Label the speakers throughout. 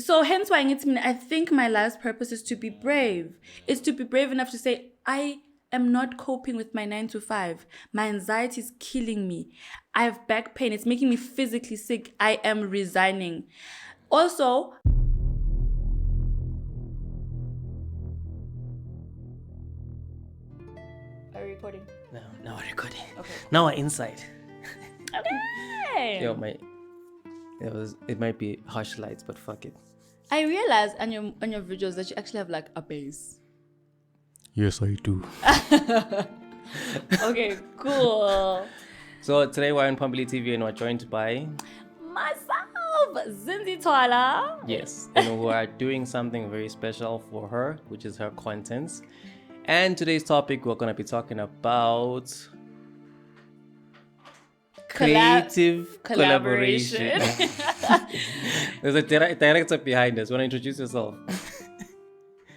Speaker 1: So hence why I think my life's purpose is to be brave. It's to be brave enough to say, I am not coping with my 9 to 5. My anxiety is killing me. I have back pain. It's making me physically sick. I am resigning. Also, are you recording?
Speaker 2: No, now we're recording.
Speaker 1: Okay.
Speaker 2: Now we're inside.
Speaker 1: Okay.
Speaker 2: Yo, it might be harsh lights, but fuck it.
Speaker 1: I realized on your videos that you actually have like a base.
Speaker 2: Yes, I do.
Speaker 1: Okay, cool.
Speaker 2: So today we're on phambilitv and we're joined by
Speaker 1: Myself, Zindzi Thwala.
Speaker 2: yes, and we are doing something very special for her, which is her contents. And today's topic we're gonna be talking about creative collaboration. There's a director behind us. Want to introduce yourself?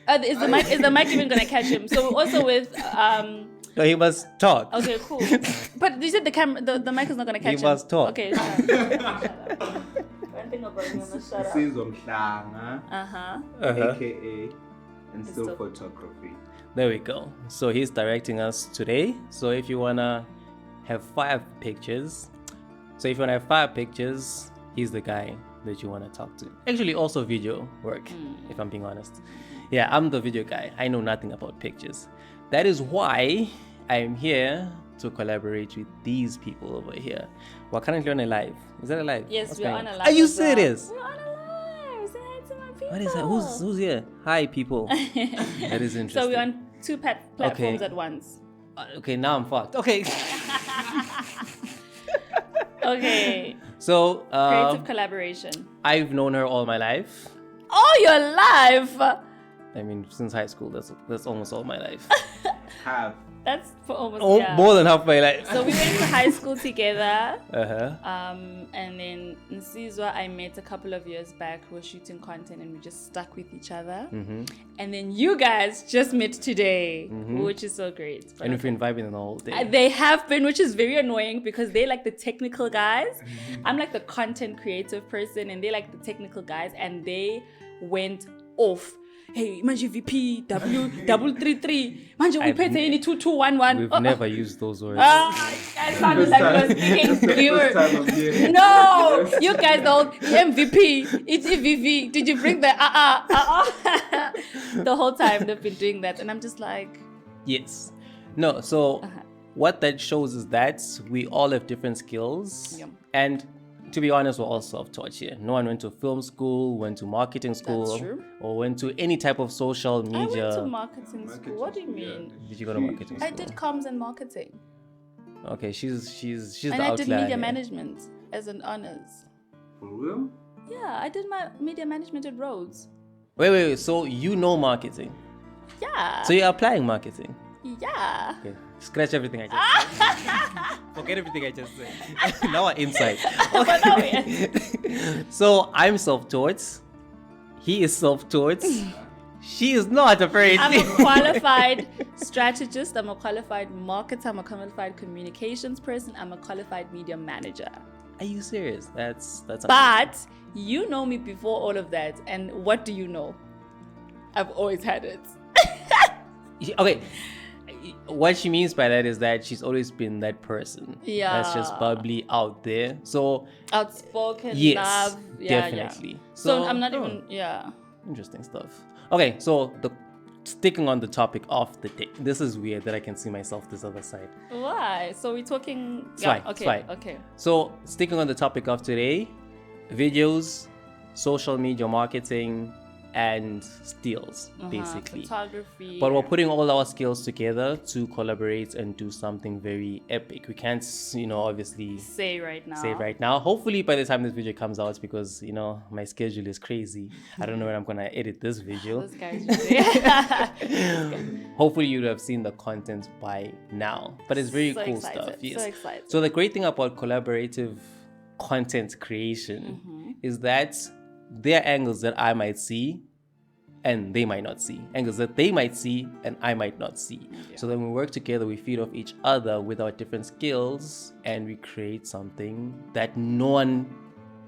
Speaker 1: Is the mic even gonna catch him? So we're also with
Speaker 2: No, he must talk.
Speaker 1: Okay, cool. But you said the mic is not gonna catch him.
Speaker 2: He must talk.
Speaker 1: Okay. Shut up. One thing about me, I'm gonna shut up.
Speaker 3: Nsizwa Mhlanga, aka and still
Speaker 1: still-
Speaker 3: photography.
Speaker 2: There we go. So he's directing us today. So if you wanna have 5 pictures, he's the guy that you wanna talk to. Actually, also video work, if I'm being honest. Yeah, I'm the video guy. I know nothing about pictures. That is why I'm here to collaborate with these people over here. We're currently on a live. Is that a live?
Speaker 1: Yes,
Speaker 2: What's
Speaker 1: we're
Speaker 2: going
Speaker 1: on a live.
Speaker 2: Are you
Speaker 1: as well.
Speaker 2: serious?
Speaker 1: We're on a live. Say hi to my people.
Speaker 2: What is that? Who's here? Hi, people. That is interesting.
Speaker 1: So we're on 2 platforms at once.
Speaker 2: Okay, now I'm fucked. Okay.
Speaker 1: Okay.
Speaker 2: So,
Speaker 1: Creative collaboration.
Speaker 2: I've known her all my life.
Speaker 1: Oh, you're live.
Speaker 2: I mean, since high school, that's almost all my life.
Speaker 3: Have
Speaker 1: That's for almost yeah.
Speaker 2: More than half my life.
Speaker 1: So we went to high school together.
Speaker 2: Uh-huh.
Speaker 1: And then Nsizwa, I met a couple of years back. We were shooting content and we just stuck with each other.
Speaker 2: Mm-hmm.
Speaker 1: And then you guys just met today, which is so great.
Speaker 2: And we've been vibing the whole day.
Speaker 1: They have been, which is very annoying because they like the technical guys. I'm like the content creative person and they like the technical guys, and they went off. Hey, manje VP, W333. Manje we paid any 2211.
Speaker 2: We've never used those words.
Speaker 1: I sounded like I was speaking
Speaker 3: this
Speaker 1: viewer.
Speaker 3: time of year.
Speaker 1: No, you guys don't. MVP, it's EVV. Did you bring the The whole time they've been doing that, and I'm just like,
Speaker 2: Yes. No, so what that shows is that we all have different skills.
Speaker 1: Yeah.
Speaker 2: And to be honest, we're all self-taught here. No one went to film school, went to marketing school,
Speaker 1: That's true.
Speaker 2: or went to any type of social
Speaker 1: I
Speaker 2: media.
Speaker 1: went to marketing school. What do you mean?
Speaker 2: Did you go to marketing school?
Speaker 1: I did comms and marketing,
Speaker 2: Okay, she's the
Speaker 1: and I
Speaker 2: outlier
Speaker 1: did media
Speaker 2: here.
Speaker 1: management as an honors.
Speaker 3: For real?
Speaker 1: Yeah, I did my media management at Rhodes.
Speaker 2: Wait. So you know marketing?
Speaker 1: Yeah.
Speaker 2: So you're applying marketing?
Speaker 1: Yeah.
Speaker 2: Okay. Scratch everything I just said. Forget everything I just said. Now we're inside.
Speaker 1: But now we're-
Speaker 2: So I'm self-taught. He is self-taught. She is not afraid.
Speaker 1: I'm a qualified strategist. I'm a qualified marketer. I'm a qualified communications person. I'm a qualified media manager.
Speaker 2: Are you serious? That's
Speaker 1: But you know me before all of that. And what do you know? I've always had it.
Speaker 2: okay. What she means by that is that she's always been that person.
Speaker 1: Yeah.
Speaker 2: That's just bubbly out there. So
Speaker 1: Outspoken,
Speaker 2: yes,
Speaker 1: love. Yeah,
Speaker 2: definitely.
Speaker 1: Yeah. So I'm not even, yeah.
Speaker 2: Interesting stuff. Okay, so sticking on the topic of the day. This is weird that I can see myself this other side.
Speaker 1: Why? So we're talking.
Speaker 2: It's fine,
Speaker 1: Okay.
Speaker 2: it's fine.
Speaker 1: Okay.
Speaker 2: So sticking on the topic of today, videos, social media marketing, and steals, basically.
Speaker 1: Photography.
Speaker 2: But we're putting all our skills together to collaborate and do something very epic. We can't, obviously
Speaker 1: say right now.
Speaker 2: Hopefully by the time this video comes out, because, my schedule is crazy. I don't know when I'm going to edit this video.
Speaker 1: This guy's
Speaker 2: Hopefully you'd have seen the content by now. But it's very
Speaker 1: So
Speaker 2: cool
Speaker 1: excited,
Speaker 2: stuff. Yes.
Speaker 1: so excited.
Speaker 2: So the great thing about collaborative content creation is that there are angles that I might see and they might not see. Angles that they might see and I might not see.
Speaker 1: Yeah.
Speaker 2: So then we work together, we feed off each other with our different skills, and we create something that no one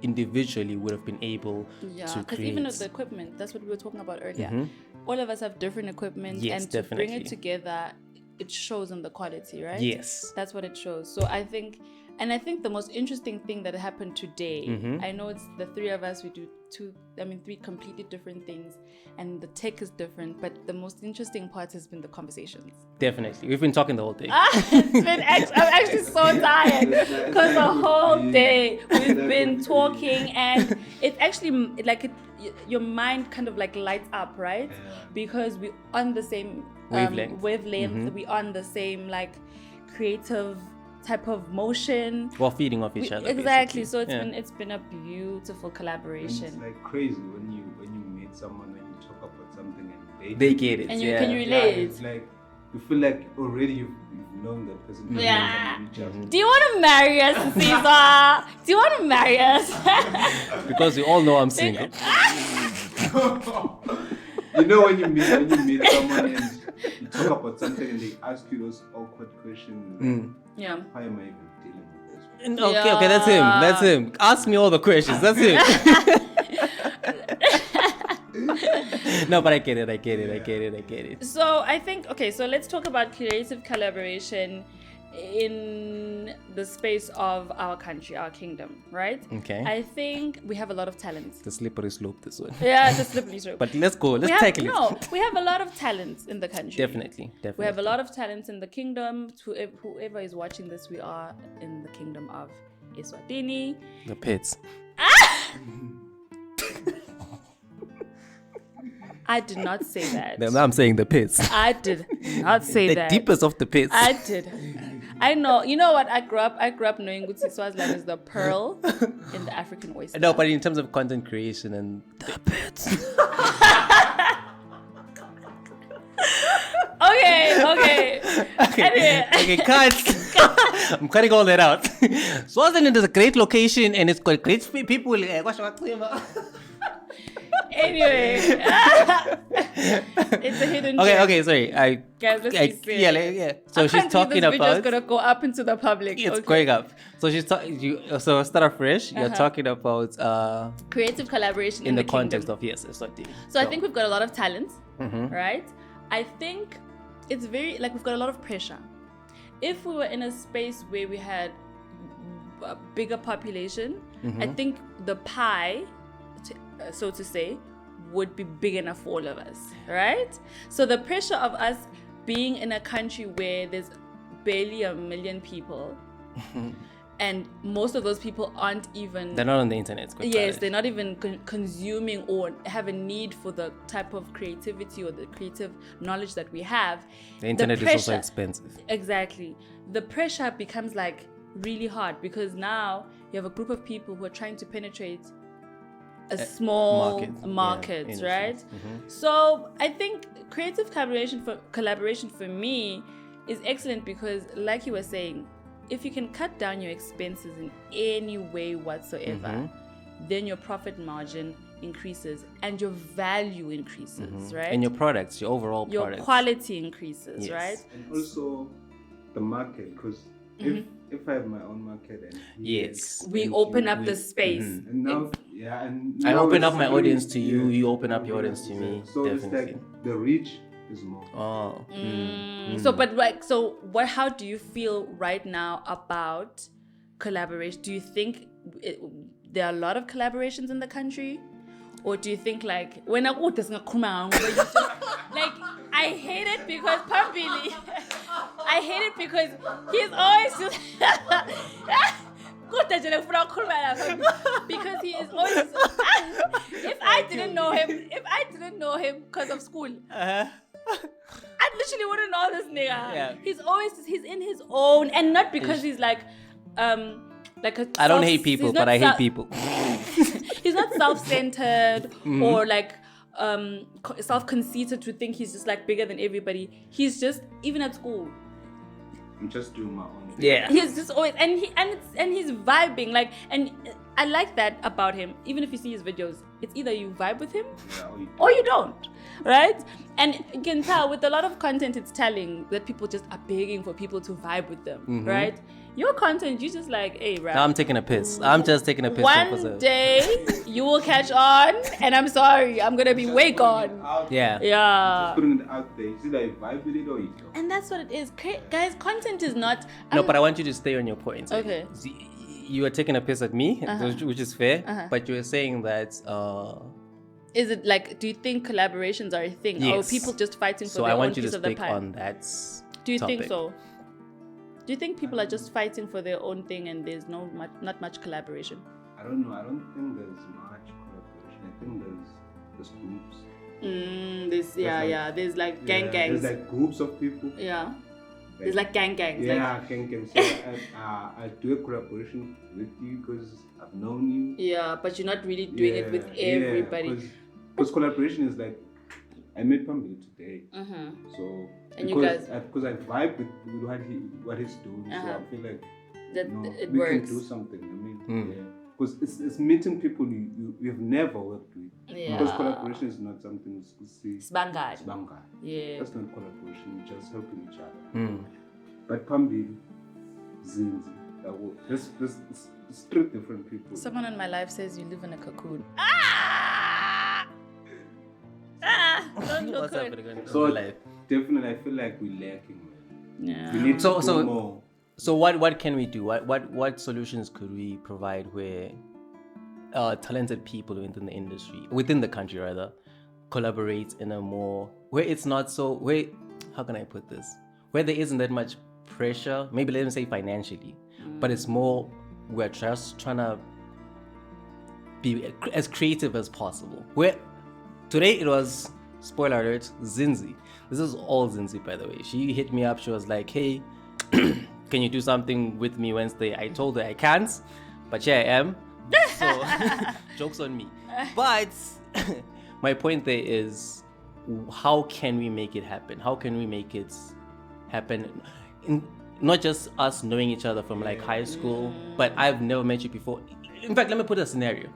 Speaker 2: individually would have been able
Speaker 1: Yeah,
Speaker 2: to
Speaker 1: because
Speaker 2: create.
Speaker 1: even with the equipment, that's what we were talking about earlier. All of us have different equipment,
Speaker 2: Yes,
Speaker 1: and to bring
Speaker 2: definitely.
Speaker 1: it together, it shows on the quality, right?
Speaker 2: Yes.
Speaker 1: That's what it shows. So I think the most interesting thing that happened today, I know it's the three of us, we do three completely different things, and the tech is different, but the most interesting part has been the conversations.
Speaker 2: Definitely. We've been talking the whole day.
Speaker 1: I'm actually so tired because the whole day we've been talking, and it's actually like your mind kind of like lights up, right? Because we're on the same wavelength. We're on the same like creative type of motion.
Speaker 2: We're feeding off each other.
Speaker 1: Exactly.
Speaker 2: Basically.
Speaker 1: So it's been a beautiful collaboration.
Speaker 3: It's like crazy when you meet someone and you talk about something and
Speaker 2: They get it.
Speaker 1: And
Speaker 2: yeah.
Speaker 1: can you relate?
Speaker 3: It's like you feel like already you've known that person. For
Speaker 1: Yeah.
Speaker 3: a long time.
Speaker 1: Do you want to marry us, Nsizwa? Do you want to marry us?
Speaker 2: Because we all know I'm single.
Speaker 3: You know when you meet someone and you talk about something and they ask you those awkward questions. Like,
Speaker 1: Yeah.
Speaker 3: how am I even dealing with this?
Speaker 2: Okay, that's him. Ask me all the questions. That's him. No, but I get it.
Speaker 1: So I think, so let's talk about creative collaboration in the space of our country, our kingdom, right?
Speaker 2: Okay.
Speaker 1: I think we have a lot of talents.
Speaker 2: The slippery slope, this one.
Speaker 1: Yeah, it's a slippery slope.
Speaker 2: But let's go. Let's tackle it.
Speaker 1: No, we have a lot of talents in the country.
Speaker 2: Definitely.
Speaker 1: We have a lot of talents in the kingdom. Whoever is watching this, we are in the kingdom of Eswatini.
Speaker 2: The pits.
Speaker 1: I did not say that.
Speaker 2: No, I'm saying the pits.
Speaker 1: I did not say
Speaker 2: The
Speaker 1: that.
Speaker 2: deepest of the pits.
Speaker 1: I did. I know. You know what? I grew up knowing Gutsi Swaziland is the pearl in the African oyster.
Speaker 2: No, but in terms of content creation and the pits.
Speaker 1: Okay. Anyway.
Speaker 2: Okay, cut. I'm cutting all that out. Swaziland is a great location and it's got great people.
Speaker 1: Anyway. It's a hidden gem.
Speaker 2: Okay, sorry.
Speaker 1: Guys, let's be serious.
Speaker 2: Yeah. So she's talking
Speaker 1: This video's
Speaker 2: about.
Speaker 1: gonna go up into the public.
Speaker 2: It's
Speaker 1: okay.
Speaker 2: going up. So so start afresh. You're talking about
Speaker 1: Creative collaboration
Speaker 2: in the
Speaker 1: kingdom.
Speaker 2: context of yes, Eswatini.
Speaker 1: So I think we've got a lot of talent, right? I think it's very like we've got a lot of pressure. If we were in a space where we had a bigger population, I think the pie, so to say, would be big enough for all of us, right? So the pressure of us being in a country where there's barely 1 million people, and most of those people aren't even...
Speaker 2: They're not on the internet.
Speaker 1: Yes, they're not even consuming or have a need for the type of creativity or the creative knowledge that we have.
Speaker 2: The internet is also expensive.
Speaker 1: Exactly. The pressure becomes like really hard because now you have a group of people who are trying to penetrate a small market, right? So I think creative collaboration for me is excellent because, like you were saying, if you can cut down your expenses in any way whatsoever, then your profit margin increases and your value increases, right?
Speaker 2: And your products, your overall
Speaker 1: your
Speaker 2: products.
Speaker 1: quality increases, right?
Speaker 3: And also the market, because if I have my own market and
Speaker 1: we open up the space.
Speaker 3: and now
Speaker 2: I open up my audience to you, you open up your audience to me.
Speaker 3: So
Speaker 2: definitely.
Speaker 3: it's like the reach is more.
Speaker 1: So how do you feel right now about collaboration? Do you think there are a lot of collaborations in the country? Or do you think like when I I hate it because he's always just because he is always if I didn't know him because of school, I literally wouldn't know this nigga.
Speaker 2: Yeah.
Speaker 1: He's in his own, and not because he's like a
Speaker 2: I don't hate people, but I hate people.
Speaker 1: He's not self-centered or like self-conceited to think he's just like bigger than everybody. He's just, even at school,
Speaker 3: I'm just doing my own thing.
Speaker 2: Yeah.
Speaker 1: he's just always and he's vibing like, and I like that about him. Even if you see his videos, it's either you vibe with him
Speaker 3: Yeah,
Speaker 1: or you don't, right? And you can tell with a lot of content, it's telling that people just are begging for people to vibe with them, right? Your content, you just like, hey, right?
Speaker 2: Now I'm taking a piss. I'm just taking a piss.
Speaker 1: One day you will catch on, and I'm sorry, I'm gonna be way gone.
Speaker 2: Yeah.
Speaker 1: Yeah.
Speaker 3: Putting it out there. Is it like vibe with it or you don't?
Speaker 1: And that's what it is. Guys, content is not.
Speaker 2: No, but I want you to stay on your point.
Speaker 1: Okay.
Speaker 2: See, you are taking a piss at me, which is fair, but you were saying that.
Speaker 1: Is it like? Do you think collaborations are a thing, or
Speaker 2: Yes.
Speaker 1: people just fighting for
Speaker 2: So
Speaker 1: their
Speaker 2: I
Speaker 1: own
Speaker 2: want you to
Speaker 1: piece of the
Speaker 2: speak
Speaker 1: pie?
Speaker 2: on that.
Speaker 1: Do you think
Speaker 2: topic.
Speaker 1: so? Do you think people are just fighting for their own thing and there's not much collaboration?
Speaker 3: I don't know. I don't think there's much collaboration. I think there's groups.
Speaker 1: There's like gangs.
Speaker 3: There's like groups of people.
Speaker 1: Yeah. There's like gangs.
Speaker 3: Yeah, gang. So I do a collaboration with you because I've known you.
Speaker 1: Yeah, but you're not really doing it with everybody.
Speaker 3: Because collaboration is like, I met Pambili today. So
Speaker 1: And you
Speaker 3: because
Speaker 1: guys-
Speaker 3: because I vibe with what he's doing, so I feel like
Speaker 1: That it
Speaker 3: we
Speaker 1: works.
Speaker 3: can do something. I mean, because it's meeting people you've never worked with.
Speaker 1: Yeah.
Speaker 3: Because collaboration is not something
Speaker 1: It's bangad.
Speaker 3: It's banga.
Speaker 1: Yeah.
Speaker 3: That's not collaboration. You're just helping each other. But Pambili, Zindzi, it's three different people.
Speaker 1: Someone in my life says you live in a cocoon. Don't look
Speaker 2: What's
Speaker 1: good.
Speaker 2: happening in
Speaker 3: So
Speaker 2: your life?
Speaker 3: definitely, I feel like we're lacking. Man.
Speaker 1: Yeah.
Speaker 3: We need to do more.
Speaker 2: So what can we do? What solutions could we provide where talented people within the industry, within the country rather, collaborate in a more where it's not so how can I put this? Where there isn't that much pressure, maybe let me say financially, but it's more we're just trying to be as creative as possible. Where today it was, spoiler alert, Zindzi. This is all Zindzi, by the way. She hit me up. She was like, hey, can you do something with me Wednesday? I told her I can't, but here I am. So, joke's on me. But my point there is, how can we make it happen? How can we make it happen? Not just us knowing each other from like high school, but I've never met you before. In fact, let me put a scenario.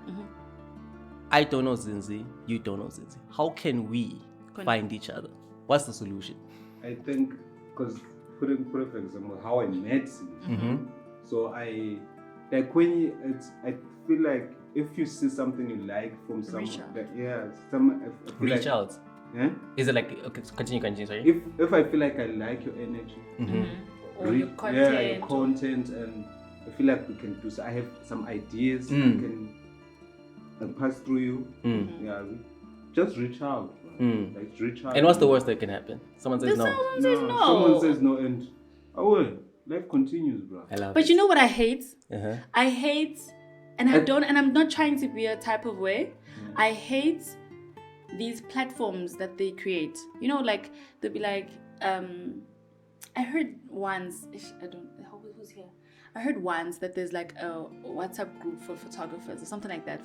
Speaker 2: I don't know Zindzi, you don't know Zindzi. How can we find each other? What's the solution?
Speaker 3: I think, because put it for example, how I met Zindzi. So I feel like if you see something you like from someone,
Speaker 1: Reach out.
Speaker 3: I feel
Speaker 2: Reach
Speaker 3: like,
Speaker 2: out.
Speaker 3: Yeah?
Speaker 2: Is it like, okay, continue, sorry.
Speaker 3: If I feel like I like your energy,
Speaker 1: Or your content.
Speaker 3: your content, and I feel like we can do so. I have some ideas I can pass through you. Yeah, just reach out. Like reach out.
Speaker 2: And what's the worst that can happen? Someone says no.
Speaker 1: Someone says no.
Speaker 3: Someone says no, and life continues, bro.
Speaker 2: I love
Speaker 1: But
Speaker 2: it.
Speaker 1: you know what I hate?
Speaker 2: Uh-huh.
Speaker 1: I hate, and I'm not trying to be a type of way. I hate these platforms that they create. You know, like they'll be like, I heard once. Who's here? I heard once that there's like a WhatsApp group for photographers or something like that.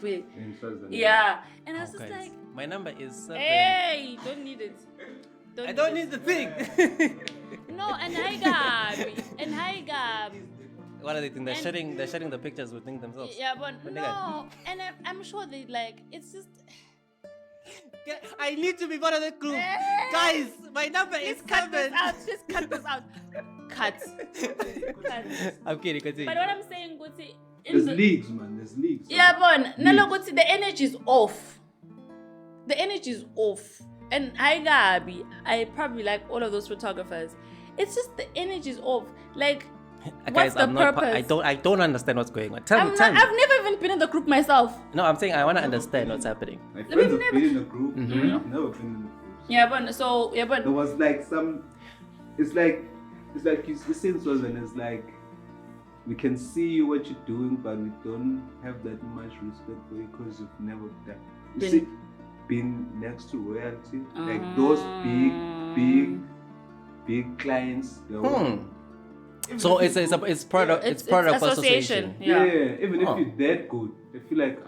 Speaker 1: Yeah, and I was just
Speaker 2: Okay.
Speaker 1: like,
Speaker 2: My number is 7.
Speaker 1: hey, don't need it.
Speaker 2: I don't need the thing.
Speaker 1: No, and hi Gab.
Speaker 2: What are they doing? They're
Speaker 1: And-
Speaker 2: sharing the pictures within themselves.
Speaker 1: Yeah, but
Speaker 2: But
Speaker 1: no, and I'm sure they like. It's just.
Speaker 2: I need to be part of the group. Guys, my number is
Speaker 1: Cut this
Speaker 2: 7.
Speaker 1: out. Just cut this out. Cut.
Speaker 2: I'm kidding, continue.
Speaker 1: But what I'm saying, Guti,
Speaker 3: There's leagues, man. There's leagues.
Speaker 1: yeah, but Nalo Guti, the energy is off. The energy is off. And I Gabi, I probably like all of those photographers. It's just the energy is off. Like, what's
Speaker 2: Guys,
Speaker 1: the
Speaker 2: I'm not.
Speaker 1: purpose?
Speaker 2: I don't understand what's going on. Tell me.
Speaker 1: I've never even been in the group myself.
Speaker 2: No, I'm saying I want to understand what's happening.
Speaker 3: My friends have been in a group. I've never been in a group.
Speaker 1: Yeah, but so yeah, but
Speaker 3: There was like some. It's like you listen to us and it's like we can see what you're doing, but we don't have that much respect for you because you've never done. You see, been next to royalty, like those big clients.
Speaker 2: So it's part of association.
Speaker 3: Yeah, even if you're that good, I feel like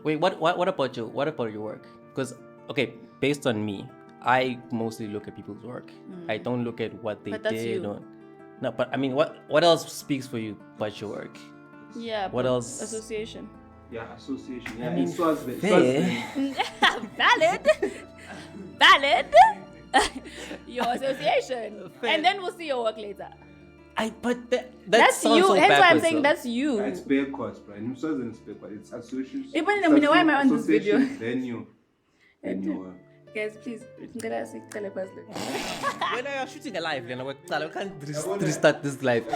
Speaker 2: Wait, what about you? What about your work? Because okay, based on me, I mostly look at people's work. I don't look at what they
Speaker 1: But that's
Speaker 2: did.
Speaker 1: you.
Speaker 2: No, but I mean, what else speaks for you but your work?
Speaker 1: yeah.
Speaker 2: What
Speaker 1: but
Speaker 2: else?
Speaker 1: Association.
Speaker 3: Yeah, association. Yeah,
Speaker 2: I mean,
Speaker 3: it was the,
Speaker 1: Valid. Your association.
Speaker 2: Fair.
Speaker 1: And then we'll see your work later.
Speaker 2: But that
Speaker 1: That's
Speaker 2: sounds
Speaker 1: you.
Speaker 2: so
Speaker 1: Hence why I'm
Speaker 2: backwards,
Speaker 1: saying
Speaker 2: though.
Speaker 1: that's you.
Speaker 3: Yeah, it's bare course, bro. And it wasn't spare course. It's association.
Speaker 1: Even though, why am I on this video?
Speaker 3: Then you work.
Speaker 1: Guys, please.
Speaker 2: When I was shooting a live, then I can't restart this live.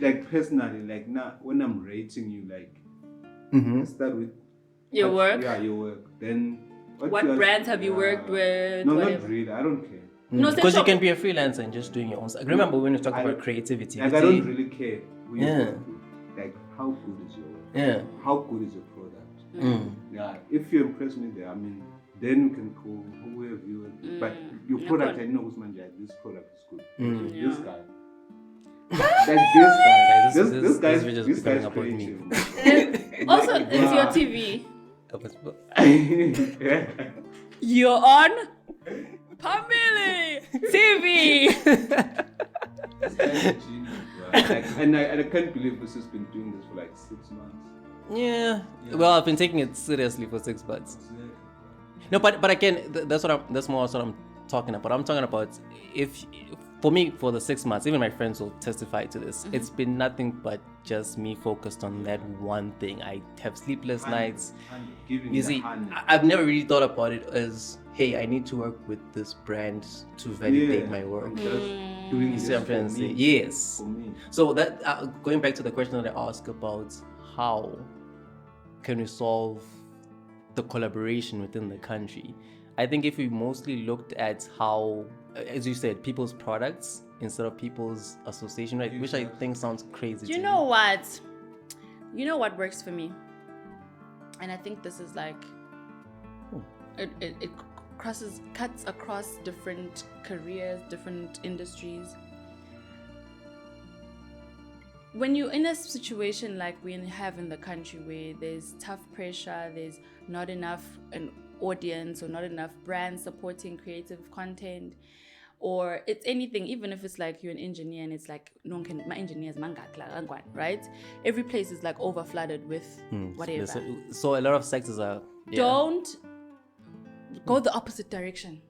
Speaker 3: Like personally, like now when I'm rating you, like I start with
Speaker 1: Your work?
Speaker 3: Yeah, your work. Then
Speaker 1: What brands have you worked with?
Speaker 3: No,
Speaker 1: whatever.
Speaker 3: not really. I don't care.
Speaker 1: No,
Speaker 2: Because you can be a freelancer and just doing your own stuff. Remember when you talk about creativity?
Speaker 3: Like I don't really care. Who you
Speaker 2: Yeah.
Speaker 3: work with. Like how good is your work?
Speaker 2: Yeah.
Speaker 3: How good is your product?
Speaker 2: Mm.
Speaker 3: Yeah. If you impress me there, I mean, then you can call whoever you want. But your product, I know Usman Jai, this product is good. This guy. Like this guy. This guy's
Speaker 2: video's
Speaker 3: this
Speaker 2: becoming
Speaker 3: guy's
Speaker 2: about me.
Speaker 3: creative.
Speaker 1: Also, it's your TV.
Speaker 3: Yeah.
Speaker 1: You're on phambilitv.
Speaker 3: This guy's a genius, bro. Like, and I can't believe this has been doing this for like 6 months.
Speaker 2: Yeah. Well, I've been taking it seriously for 6 months. No, but again, that's more what I'm talking about. I'm talking about if for me, for the 6 months, even my friends will testify to this. It's been nothing but just me focused on that one thing. I have sleepless nights. You see, I've never really thought about it as, hey, I need to work with this brand to validate my work.
Speaker 3: Doing
Speaker 2: You see what I'm trying to say? Yes.
Speaker 3: For me.
Speaker 2: So that going back to the question that I asked about how can we solve the collaboration within the country, I think if we mostly looked at how, as you said, people's products instead of people's association, right? Which I think sounds crazy.
Speaker 1: You know what? You know what works for me? And I think this is like, it cuts across different careers, different industries. When you're in a situation like we have in the country where there's tough pressure, there's not enough an audience or not enough brands supporting creative content, or it's anything, even if it's like you're an engineer and it's like no one can, my engineers right? Every place is like over flooded with whatever.
Speaker 2: So a lot of sectors are
Speaker 1: Don't go the opposite direction.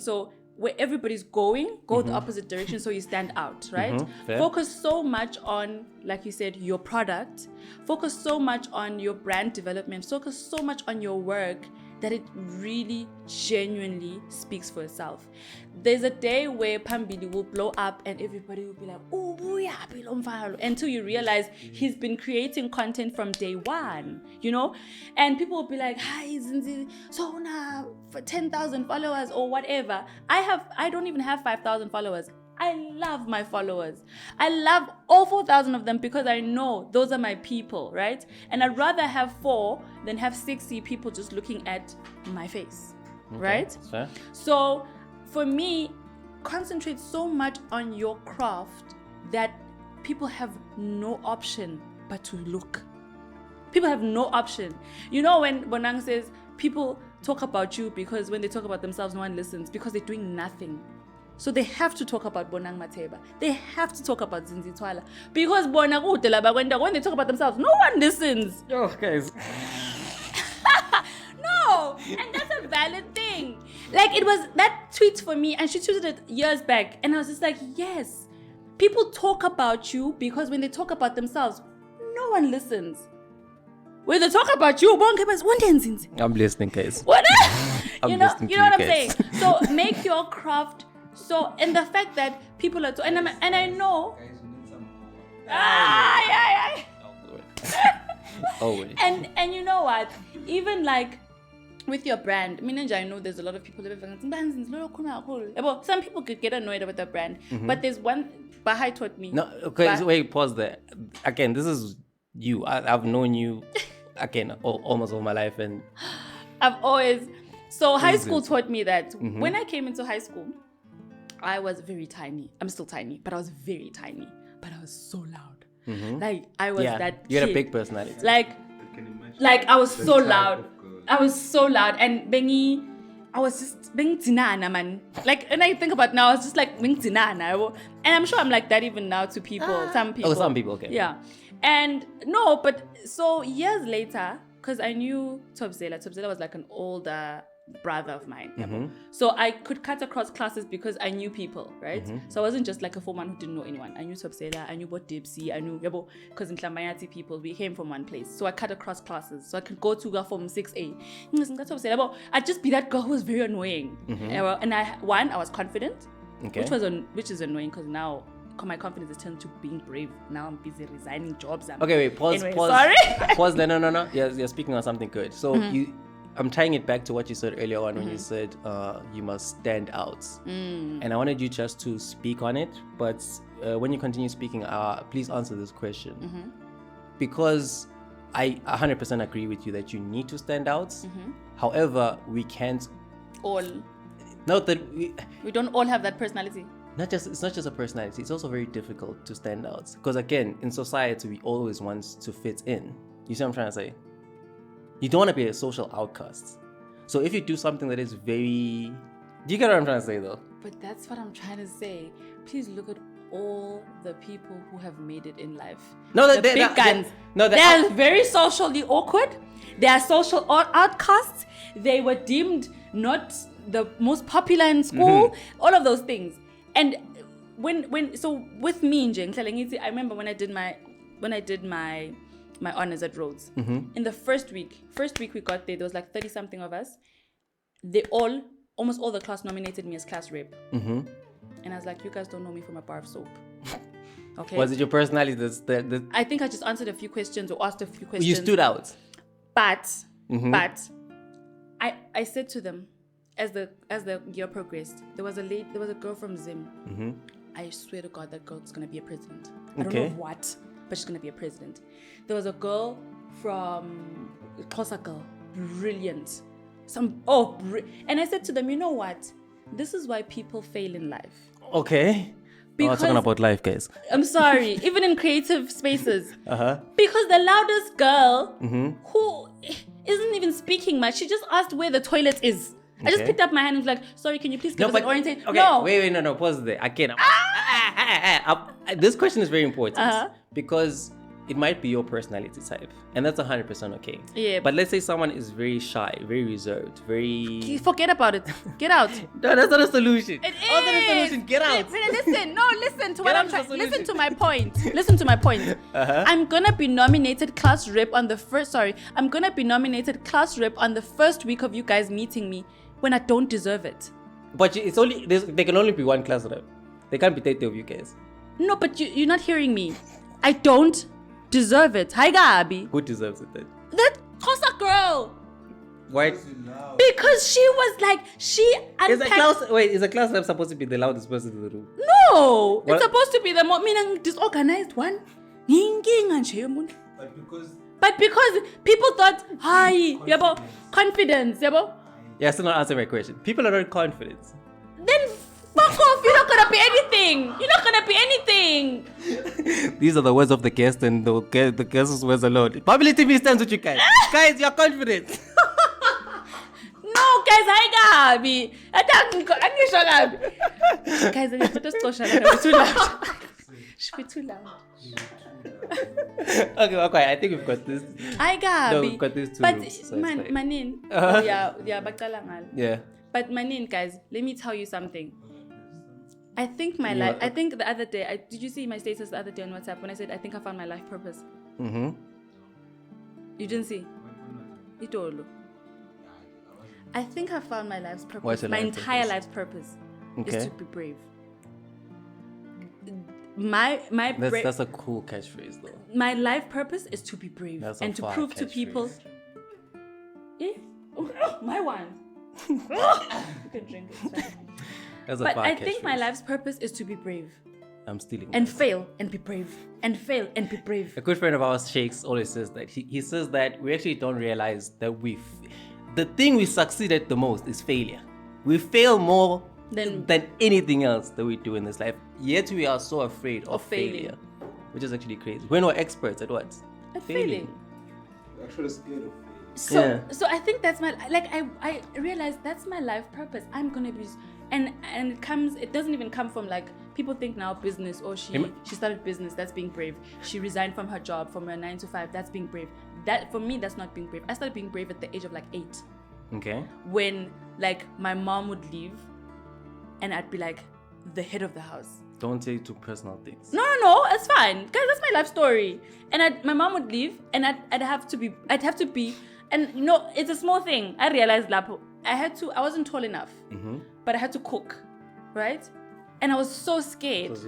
Speaker 1: So where everybody's going, go the opposite direction so you stand out, right? Focus so much on, like you said, your product. Focus so much on your brand development. Focus so much on your work that it really genuinely speaks for itself. There's a day where Phambili will blow up and everybody will be like, oh, until you realize he's been creating content from day one, you know? And people will be like, hi, Zindzi, so now for 10,000 followers or whatever. I don't even have 5,000 followers. I love my followers. I love all 4,000 of them because I know those are my people, right? And I'd rather have 4 than have 60 people just looking at my face, right?
Speaker 2: Fair.
Speaker 1: So for me, concentrate so much on your craft that people have no option but to look. People have no option. You know when Bonang says people talk about you because when they talk about themselves, no one listens because they're doing nothing. So they have to talk about Bonang Mateba. They have to talk about Zindzi Thwala. Because when they talk about themselves, no one listens.
Speaker 2: Oh, guys.
Speaker 1: No, and that's a valid thing. Like it was that tweet for me, and she tweeted it years back, and I was just like, yes, people talk about you because when they talk about themselves, no one listens. When they talk about you,
Speaker 2: I'm listening, guys.
Speaker 1: what?
Speaker 2: I'm
Speaker 1: know
Speaker 2: listening to
Speaker 1: what I'm
Speaker 2: you
Speaker 1: saying.
Speaker 2: guys.
Speaker 1: So make your craft. So, and the fact that people are, and I know.
Speaker 2: Always.
Speaker 1: And you know what? Even like with your brand, I know there's a lot of people that are some people could get annoyed about the brand, but there's one Bahai taught me.
Speaker 2: No, okay, so wait, pause there. Again, this is you. I've known you again almost all my life, and
Speaker 1: I've always. So high school taught me that when I came into high school, I was very tiny. I'm still tiny, but I was very tiny. But I was so loud. Like I was that
Speaker 2: you had a
Speaker 1: kid.
Speaker 2: big personality.
Speaker 1: Like I was so loud. I was so loud, and Bengi, I was just being tinana, man. Like, and I think about now, I was just like being tinana. And I'm sure I'm like that even now to people. Some people.
Speaker 2: Oh, some people, okay.
Speaker 1: Yeah. And no, but so years later, because I knew Thwala was like an older brother of mine.
Speaker 2: Mm-hmm.
Speaker 1: So I could cut across classes because I knew people, right?
Speaker 2: Mm-hmm.
Speaker 1: So I wasn't just like a Form 1 who didn't know anyone. I knew Thwala, I knew about Dipsy, I knew because in Tlambayati people, we came from one place. So I cut across classes. So I could go to Form 6A. I'd just be that girl who was very annoying.
Speaker 2: Mm-hmm.
Speaker 1: And I was confident,
Speaker 2: Okay.
Speaker 1: which is annoying because now my confidence is turned to being brave. Now I'm busy resigning jobs.
Speaker 2: Okay, wait, pause.
Speaker 1: Anyway,
Speaker 2: Pause.
Speaker 1: sorry.
Speaker 2: Pause. No. You're speaking on something good. So I'm tying it back to what you said earlier on when you said you must stand out. And I wanted you just to speak on it. But when you continue speaking, please answer this question. Because I 100% agree with you that you need to stand out. However, we can't note that
Speaker 1: We don't all have that personality.
Speaker 2: it's not just a personality, it's also very difficult to stand out. Because again, in society, we always want to fit in. You see what I'm trying to say? You don't want to be a social outcast. So if you do something that is very... Do you get what I'm trying to say though?
Speaker 1: But that's what I'm trying to say. Please look at all the people who have made it in life.
Speaker 2: No,
Speaker 1: the big guns. They're very socially awkward. They are social outcasts. They were deemed not the most popular in school. All of those things. And so with me, I remember when I did my honors at Rhodes. In the first week we got there was like 30 something of us. Almost all the class nominated me as class rep. And I was like, you guys don't know me from a bar of soap. Okay.
Speaker 2: Was it your personality
Speaker 1: I think I just answered a few questions or asked a few questions.
Speaker 2: You stood out.
Speaker 1: But I said to them, as the year progressed, there was a girl from Zim. I swear to God, that girl's gonna be a president. I don't know what, but she's gonna be a president. There was a girl from Xhosa girl, brilliant. And I said to them, you know what? This is why people fail in life.
Speaker 2: Okay. We're talking about life, guys.
Speaker 1: I'm sorry, even in creative spaces. Because the loudest girl who isn't even speaking much, she just asked where the toilet is. I just picked up my hand and was like, sorry, can you please give us an orientation?
Speaker 2: Okay,
Speaker 1: no.
Speaker 2: Wait, no, pause there. Again, this question is very important because it might be your personality type, and that's 100% okay.
Speaker 1: Yeah.
Speaker 2: But let's say someone is very shy, very reserved, very...
Speaker 1: Forget about it. Get out.
Speaker 2: No, that's not a solution.
Speaker 1: It
Speaker 2: That's not a solution. Get out.
Speaker 1: Listen to what
Speaker 2: Get
Speaker 1: I'm
Speaker 2: out
Speaker 1: trying.
Speaker 2: the solution.
Speaker 1: Listen to my point. I'm gonna be nominated class rep on the first. I'm gonna be nominated class rep on the first week of you guys meeting me when I don't deserve it.
Speaker 2: But it's only there can only be one class rep. There can't be 30 of you guys.
Speaker 1: No, but you're not hearing me. I don't deserve it. Hi, Gabi.
Speaker 2: Who deserves it then?
Speaker 1: That Xhosa girl.
Speaker 2: Why?
Speaker 1: Because she was like,
Speaker 2: Is a class rep supposed to be the loudest person in the room?
Speaker 1: No,
Speaker 2: What?
Speaker 1: it's supposed to be the more disorganized one. But because people thought, hi, confidence,
Speaker 2: Yeah, still not answering my question. People are not confident.
Speaker 1: then fuck off. You're not gonna be anything.
Speaker 2: These are the words of the guest and the guest's words alone. Phambilitv stands with you guys. Guys, you're confident.
Speaker 1: No, guys, hi, Gabi. Guys, I'm too loud. Should be too loud.
Speaker 2: Okay, I think we've got this.
Speaker 1: Hi, Gabi.
Speaker 2: No, we've got these two
Speaker 1: But
Speaker 2: rooms, so it's fine.
Speaker 1: Manin.
Speaker 2: Yeah.
Speaker 1: But Manin, guys, let me tell you something. I think I think the other day, did you see my status the other day on WhatsApp when I said I think I found my life purpose? You didn't see? Itolo. I think I found my life's purpose.
Speaker 2: What's your
Speaker 1: my
Speaker 2: life
Speaker 1: entire
Speaker 2: purpose?
Speaker 1: life's purpose
Speaker 2: Okay.
Speaker 1: is to be brave. My
Speaker 2: That's a cool catchphrase though.
Speaker 1: my life purpose is to be brave
Speaker 2: That's a
Speaker 1: and to
Speaker 2: fire
Speaker 1: prove to
Speaker 2: catchphrase.
Speaker 1: people. My one. You can drink it.
Speaker 2: That's a
Speaker 1: But
Speaker 2: fire
Speaker 1: I think my
Speaker 2: catchphrase.
Speaker 1: life's purpose is to be brave
Speaker 2: I'm stealing
Speaker 1: and
Speaker 2: that.
Speaker 1: fail and be brave and fail and be brave.
Speaker 2: A good friend of ours, Shakes, always says that. He says that we actually don't realize that the thing we succeed at the most is failure. We fail more than anything else that we do in this life. Yet we are so afraid of
Speaker 1: failing.
Speaker 2: failure, which is actually crazy. When we're experts at what?
Speaker 1: At failing.
Speaker 3: You're actually scared of
Speaker 1: So
Speaker 3: failure.
Speaker 1: so I think that's my I realized that's my life purpose. I'm gonna be and it doesn't even come from like people think now business, or she started business, that's being brave. She resigned from her job, from her 9 to 5, that's being brave. That, for me, that's not being brave. I started being brave at the age of like 8.
Speaker 2: Okay.
Speaker 1: When like my mom would leave and I'd be like the head of the house.
Speaker 2: Don't say too personal things.
Speaker 1: No, it's fine. Guys, that's my life story. And my mom would leave and I'd have to be, and you know, it's a small thing. I realized Lapo, I wasn't tall enough, but I had to cook, right? And I was so scared.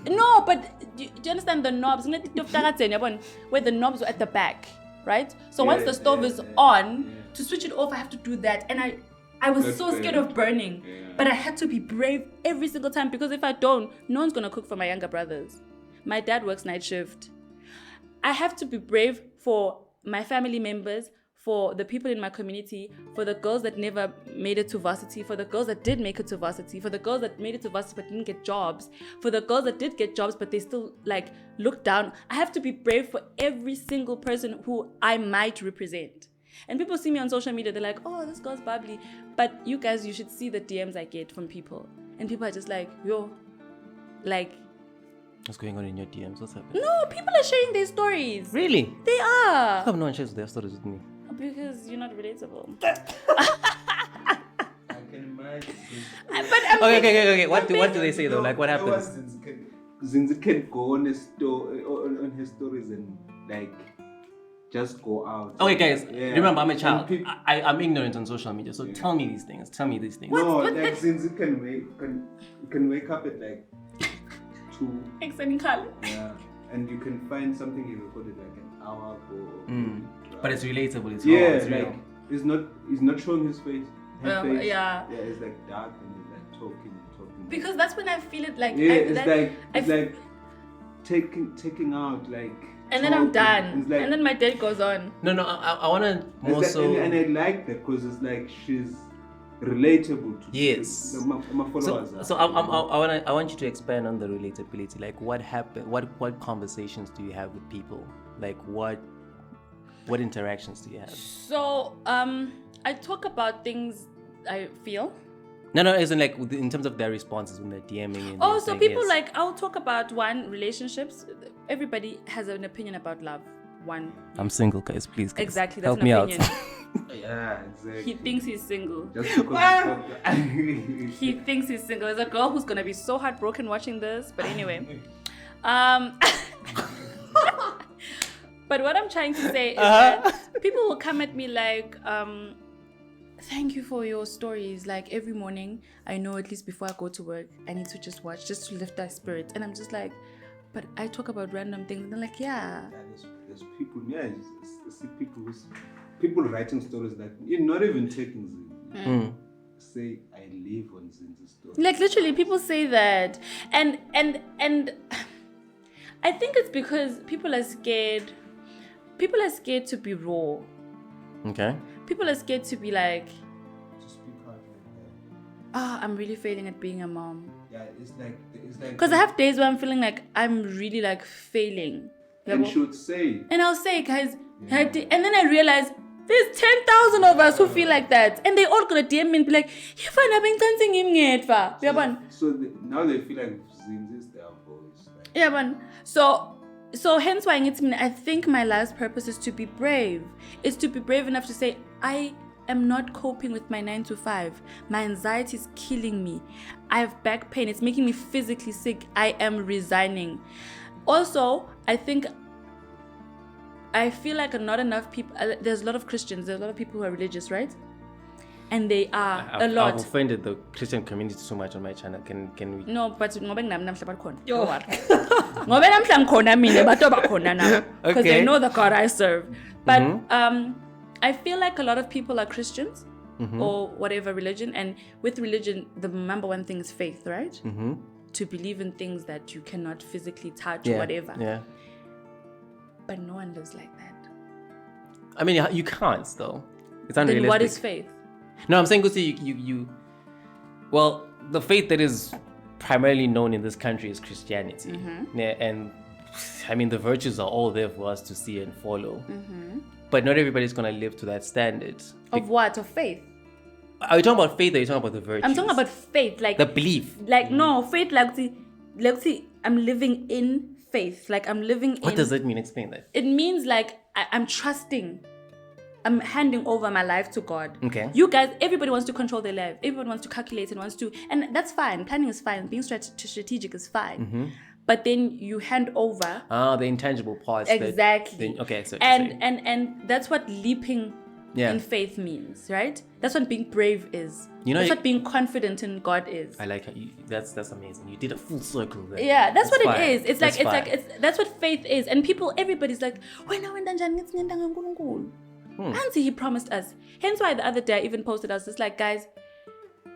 Speaker 1: No, but do you understand the knobs? Where the knobs were at the back, right? So once the stove is on, to switch it off, I have to do that. And I was so scared of burning. But I had to be brave every single time, because if I don't, no one's going to cook for my younger brothers. My dad works night shift. I have to be brave for my family members, for the people in my community, for the girls that never made it to varsity, for the girls that did make it to varsity, for the girls that made it to varsity but didn't get jobs, for the girls that did get jobs but they still like look down. I have to be brave for every single person who I might represent. And people see me on social media, they're like, oh, this girl's bubbly. But you guys, you should see the DMs I get from people. And people are just like, yo, like...
Speaker 2: What's going on in your DMs? What's happening?
Speaker 1: No, people are sharing their stories.
Speaker 2: Really?
Speaker 1: They are.
Speaker 2: How come no one shares their stories with me?
Speaker 1: Because you're not relatable.
Speaker 3: I can imagine.
Speaker 2: Okay. What do they say though? Like what happens?
Speaker 3: Zindzi can go on on his stories and like just go out.
Speaker 2: Okay, guys. Remember, I'm a child. I'm ignorant on social media, so tell me these things.
Speaker 3: No, like Zindzi can wake up at like 2. Yeah, and you can find something he recorded like an hour ago.
Speaker 2: But it's relatable. It's raw. It's real.
Speaker 3: He's not showing his face.
Speaker 1: Yeah.
Speaker 3: It's like dark and he's like talking.
Speaker 1: Because that's when I feel it like.
Speaker 3: It's like taking out like.
Speaker 1: And then I'm done. Like, and then my day goes on.
Speaker 2: No. I want to more so.
Speaker 3: And I like that because it's like she's relatable to my followers.
Speaker 2: So I want you to expand on the relatability. Like what happened? What conversations do you have with people? Like what interactions do you have? So
Speaker 1: I talk about things I feel.
Speaker 2: No, isn't like in terms of their responses when they're DMing.
Speaker 1: And so people yes. Like I'll talk about relationships. Everybody has an opinion about love.
Speaker 2: I'm single, guys. Please. Guys,
Speaker 1: exactly. That's
Speaker 2: help me
Speaker 1: opinion.
Speaker 2: Out.
Speaker 3: Yeah, exactly.
Speaker 1: He thinks he's single.
Speaker 3: Just because
Speaker 1: he thinks he's single. There's a girl who's gonna be so heartbroken watching this. But anyway, but what I'm trying to say is that people will come at me like, thank you for your stories. Like every morning, I know at least before I go to work, I need to just watch, just to lift our spirits. And I'm just like, but I talk about random things. And they're like, yeah.
Speaker 3: There's people, I see people writing stories that you're not even taking Zindzi. Say, I live on Zindzi's story.
Speaker 1: Like literally, people say that. And I think it's because people are scared. People are scared to be raw.
Speaker 2: Okay.
Speaker 1: People are scared to be like,
Speaker 3: to speak out like that.
Speaker 1: I'm really failing at being a mom.
Speaker 3: Yeah, it's like
Speaker 1: because I have days where I'm feeling like I'm really like failing.
Speaker 3: And should say.
Speaker 1: And I'll say, guys, and then I realize there's 10,000 of us who feel like that, and they all gonna DM me and be like,
Speaker 3: so now they feel like Zindzi is their voice. Like,
Speaker 1: yeah, man. So hence why I think my life's purpose is to be brave. It's to be brave enough to say, I am not coping with my 9 to 5. My anxiety is killing me. I have back pain. It's making me physically sick. I am resigning. Also, I feel like not enough people, there's a lot of Christians, there's a lot of people who are religious, right? And they are a lot.
Speaker 2: I've offended the Christian community so much on my channel. Can we?
Speaker 1: No, but because they know the God I serve. But I feel like a lot of people are Christians or whatever religion, and with religion, the number one thing is faith, right? To believe in things that you cannot physically touch or whatever.
Speaker 2: Yeah.
Speaker 1: But no one lives like that.
Speaker 2: I mean, you can't though. It's unrealistic.
Speaker 1: Then what is faith?
Speaker 2: No, I'm saying, you well, the faith that is primarily known in this country is Christianity. Yeah, and I mean, the virtues are all there for us to see and follow. But not everybody's going to live to that standard.
Speaker 1: Of what? Of faith?
Speaker 2: Are you talking about faith or are you talking about the virtues?
Speaker 1: I'm talking about faith, like...
Speaker 2: The belief.
Speaker 1: Like, no, faith, like, let's see, I'm living in faith. Like I'm living
Speaker 2: What does that mean? Explain that.
Speaker 1: It means like I'm trusting. I'm handing over my life to God.
Speaker 2: Okay.
Speaker 1: You guys, everybody wants to control their life. Everybody wants to calculate and wants to, and that's fine. Planning is fine. Being strategic is fine. But then you hand over.
Speaker 2: The intangible parts.
Speaker 1: Exactly.
Speaker 2: Okay. So
Speaker 1: and that's what leaping in faith means, right? That's what being brave is. That's what being confident in God is.
Speaker 2: I like how that's amazing. You did a full circle there.
Speaker 1: Yeah, that's what
Speaker 2: fine.
Speaker 1: it is.
Speaker 2: That's
Speaker 1: That's what faith is. And everybody's like, Auntie, he promised us. Hence why the other day I even posted, I was just like, guys,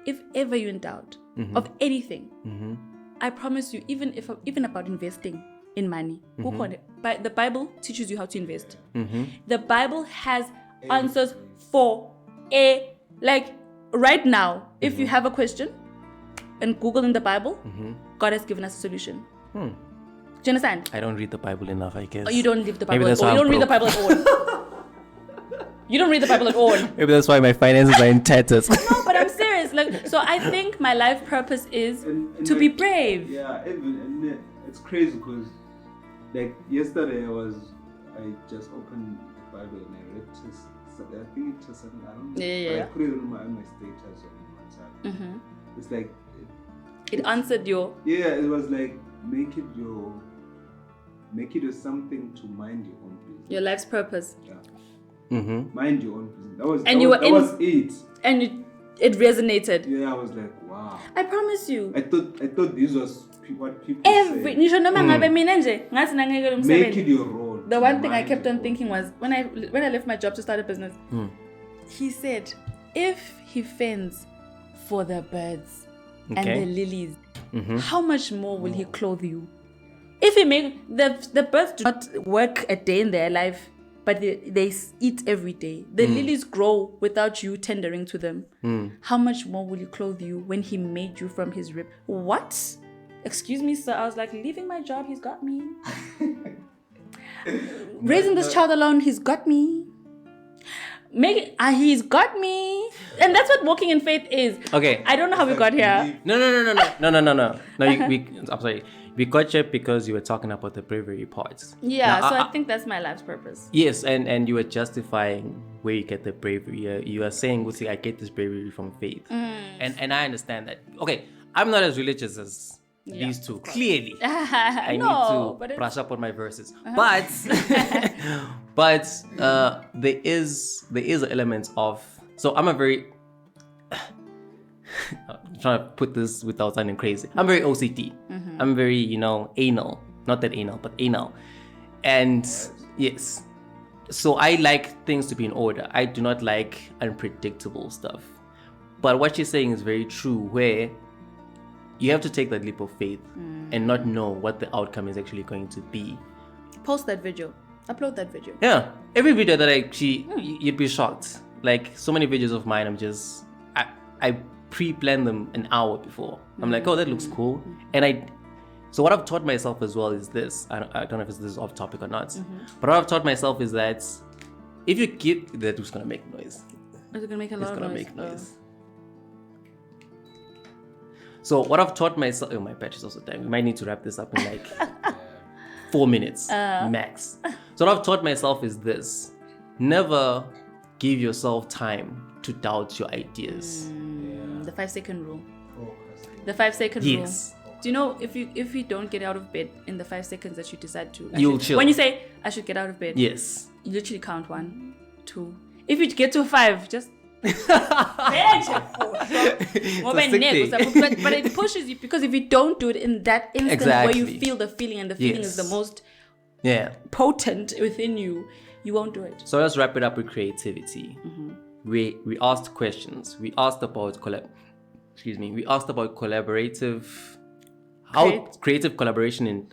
Speaker 1: if ever you're in doubt of anything, I promise you, even about investing in money, but the Bible teaches you how to invest. The Bible has answers for right now. If you have a question and Google in the Bible, God has given us a solution. Do you understand?
Speaker 2: I don't read the Bible enough, I guess.
Speaker 1: Oh, you don't read the Bible at all. You don't read the Bible at all. You don't read the Bible at all.
Speaker 2: Maybe that's why my finances are in tatters.
Speaker 1: No, but I'm serious. So I think my life purpose is to be brave.
Speaker 3: Yeah, and it's crazy because, yesterday I just opened the Bible and I read I think it was something, I don't know.
Speaker 1: Yeah.
Speaker 3: I put it on my status on WhatsApp. It's like
Speaker 1: it answered your.
Speaker 3: Yeah, it was like make it something to mind your own business.
Speaker 1: Your life's purpose.
Speaker 3: Yeah. Mind your own business. That was it.
Speaker 1: And it resonated.
Speaker 3: Yeah, I was like, wow.
Speaker 1: I promise you.
Speaker 3: I thought this was what people
Speaker 1: say.
Speaker 3: Make it your role.
Speaker 1: The one thing I kept on thinking was when I left my job to start a business, he said, if he fends for the birds and the lilies, how much more will he clothe you? If he make the birds do not work a day in their life, but they eat every day. The lilies grow without you tendering to them. How much more will he clothe you when he made you from his rib? What? Excuse me, sir. I was like, leaving my job, he's got me. Raising this child alone, he's got me. He's got me. And that's what walking in faith is.
Speaker 2: Okay.
Speaker 1: I don't know how we got here.
Speaker 2: No. I'm sorry. We got you because you were talking about the bravery parts.
Speaker 1: Yeah, now, so I think that's my life's purpose.
Speaker 2: Yes, and you were justifying where you get the bravery. You are saying, I get this bravery from faith. And I understand that. Okay, I'm not as religious as these two, clearly. I need to brush up on my verses. But there is an element of... So I'm a very... I'm trying to put this without sounding crazy. I'm very OCD. I'm very, anal. Not that anal, but anal. And yes. So I like things to be in order. I do not like unpredictable stuff. But what you're saying is very true, where you have to take that leap of faith and not know what the outcome is actually going to be.
Speaker 1: Post that video. Upload that video.
Speaker 2: Yeah. Every video that you'd be shocked. Like so many videos of mine, I pre-plan them an hour before. I'm like, oh, that looks cool. And so what I've taught myself as well is this. I don't know if this is off topic or not. But what I've taught myself is that if you give... That was going to make noise.
Speaker 1: Is it going to make a lot of noise?
Speaker 2: It's going to make noise. So what I've taught myself... Oh, my battery's also dying. We might need to wrap this up in 4 minutes max. So what I've taught myself is this. Never give yourself time to doubt your ideas.
Speaker 1: The 5-second rule. The 5-second rule.
Speaker 2: Yes.
Speaker 1: Do you know if you don't get out of bed in the 5 seconds that you decide to,
Speaker 2: you'll chill.
Speaker 1: When you say I should get out of bed,
Speaker 2: yes,
Speaker 1: you literally count 1, 2. If you get to 5, just but it pushes you, because if you don't do it in that instant where you feel the feeling, and the feeling is the most potent within you, you won't do it.
Speaker 2: So let's wrap it up with creativity. We asked questions. We asked about creative collaboration in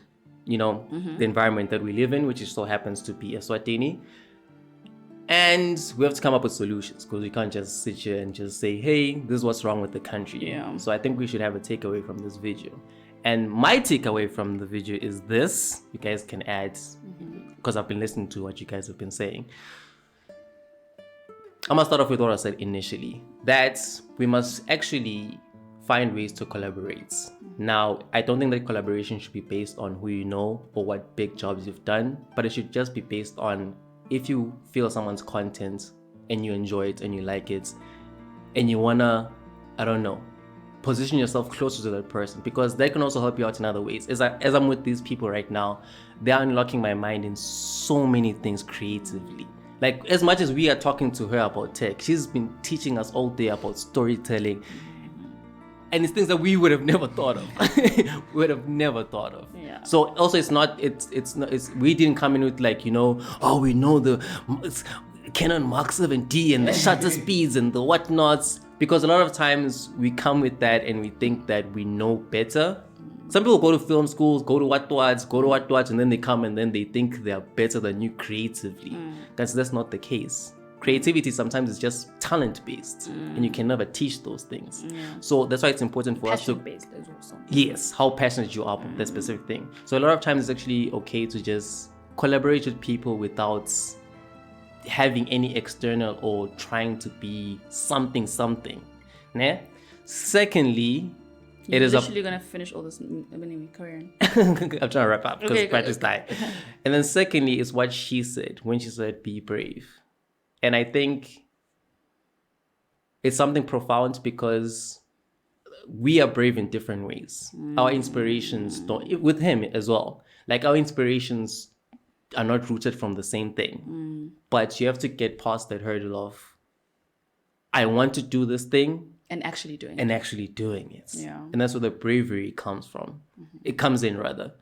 Speaker 2: the environment that we live in, which so happens to be Eswatini. And we have to come up with solutions, because we can't just sit here and just say, hey, this is what's wrong with the country.
Speaker 1: Yeah.
Speaker 2: So I think we should have a takeaway from this video. And my takeaway from the video is this. You guys can add, because I've been listening to what you guys have been saying. I'm going to start off with what I said initially, that we must actually find ways to collaborate. Now, I don't think that collaboration should be based on who you know or what big jobs you've done, but it should just be based on if you feel someone's content and you enjoy it and you like it and you wanna, I don't know, position yourself closer to that person, because that can also help you out in other ways. As I'm with these people right now, they're unlocking my mind in so many things creatively. Like, as much as we are talking to her about tech, she's been teaching us all day about storytelling. And it's things that we would have never thought of. We would have never thought of.
Speaker 1: Yeah.
Speaker 2: So also we didn't come in with like, you know, oh, we know the Canon G7X and the shutter speeds and the whatnots, because a lot of times we come with that and we think that we know better. Some people go to film schools, go to what, and then they come and then they think they are better than you creatively. That's not the case. Creativity sometimes is just talent based, and you can never teach those things. So that's why it's important for us to
Speaker 1: based as also.
Speaker 2: Yes, how passionate you are about that specific thing. So a lot of times it's actually okay to just collaborate with people without having any external or trying to be something. Né? Secondly, it is
Speaker 1: literally gonna finish all this anyway. Carry on.
Speaker 2: I'm trying to wrap up because
Speaker 1: Okay,
Speaker 2: practice time. And then secondly is what she said when she said be brave. And I think it's something profound because we are brave in different ways. Our inspirations don't, with him as well. Like, our inspirations are not rooted from the same thing. But you have to get past that hurdle of, I want to do this thing.
Speaker 1: And actually doing
Speaker 2: it.
Speaker 1: Yeah.
Speaker 2: And that's where the bravery comes from. It comes in, rather.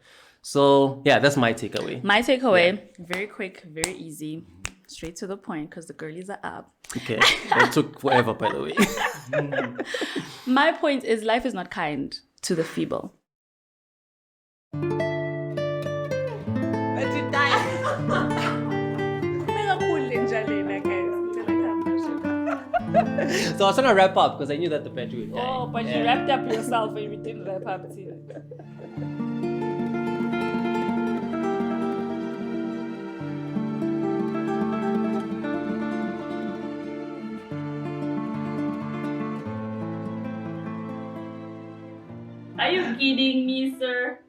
Speaker 2: So, yeah, that's my takeaway.
Speaker 1: My takeaway, very quick, very easy, straight to the point, because the girlies are up.
Speaker 2: Okay. It took forever, by the way.
Speaker 1: My point is, life is not kind to the feeble.
Speaker 2: So I was trying to wrap up because I knew that the battery would die.
Speaker 1: Oh, but you wrapped up yourself and you didn't wrap up too. Are you kidding me, sir?